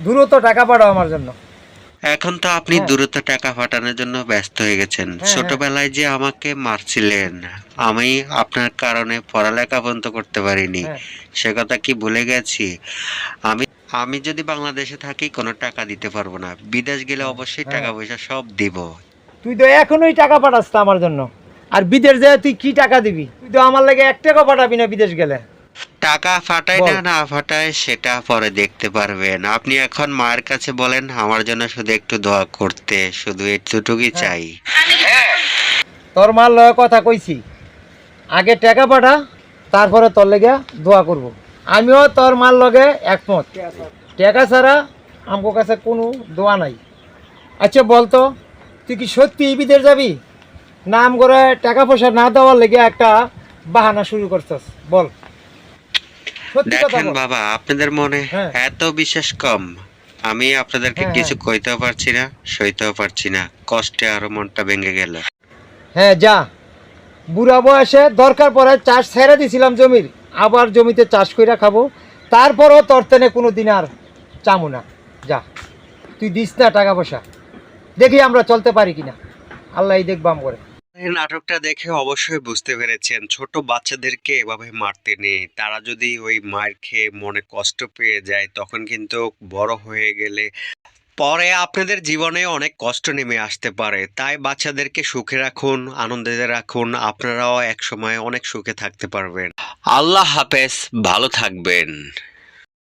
দ্রুত টাকা পাঠাও আমার জন্য। এখন তো আপনি হ্যাঁ দ্রুত টাকা পাঠানোর জন্য ব্যস্ত হয়ে গেছেন। হ্যাঁ হ্যাঁ ছোটবেলায় যে আমাকে মারছিলেন, আমি আপনার কারণে পড়ালেখা পর্যন্ত করতে পারিনি। হ্যাঁ সে কথা কি ভুলে গেছি? আমি আমি যদি বাংলাদেশে থাকি কোনো টাকা দিতে পারবো না। বিদেশ গেলে হ্যাঁ অবশ্যই টাকা হ্যাঁ। পয়সা সব দিব। তুই তো এখনোই টাকা পাঠাস না আমার জন্য, আর বিদেশ যায় তুই কি টাকা দিবি? তুই তো আমার লাগে 1 টাকা পাঠাবি না বিদেশ গেলে। টাকা ফাটায় বল। না না ফাটায় সেটা পরে দেখতে পারবেন। আপনি এখন মায়ের কাছে বলেন আমার জন্য শুধু একটু দোয়া করতে, শুধু এতটুকুই হ্যাঁ, চাই। তোর মার লগে কথা কইছি, আগে টাকা পাঠা, তারপরে তোর লেগে দোয়া করব। আমিও তোর মার লগে একমত, টাকা ছাড়া আমার কাছে কোনো দোয়া নাই। আচ্ছা বলতো, তুই কি সত্যি বিদেশ যাবি, নাম করে টাকা পয়সা না দেওয়ার লেগে একটা বাহানা শুরু করছস? বল, সত্যি কথা দেখেন বল। বাবা, আপনাদের মনে হ্যাঁ এত বিশ্বাস কম। আমি আপনাদেরকে হ্যাঁ হ্যাঁ কিছু কইতেও পারছি না, সইতেও পারছি না। কষ্টে আরো মনটা ভেঙে গেল। হ্যাঁ, যা। বুড়া বয়সে দরকার পড়ে চাষ ছেড়ে দিছিলাম জমির, আবার জমিতে চাষ কইরা খাবো, তারপরও তোর তেনে কোনো দিন আর চামু না। যা, তুই দিস না টাকা পয়সা, দেখি আমরা চলতে পারি কিনা, আল্লাহ দেখবাম করে। এই নাটকটা দেখে অবশ্যই বুঝতে পেরেছেন ছোট বাচ্চাদেরকে এভাবে মারতে নেই। তারা যদি ওই মার খেয়ে মনে কষ্ট পেয়ে যায় তখন কিন্তু বড় হয়ে গেলে পরে আপনাদের জীবনে অনেক কষ্ট নেমে আসতে পারে। তাই বাচ্চাদেরকে সুখে রাখুন, আনন্দে রাখুন, আপনারাও একসময় অনেক সুখে থাকতে পারবেন। আল্লাহ হাফেজ, ভালো থাকবেন।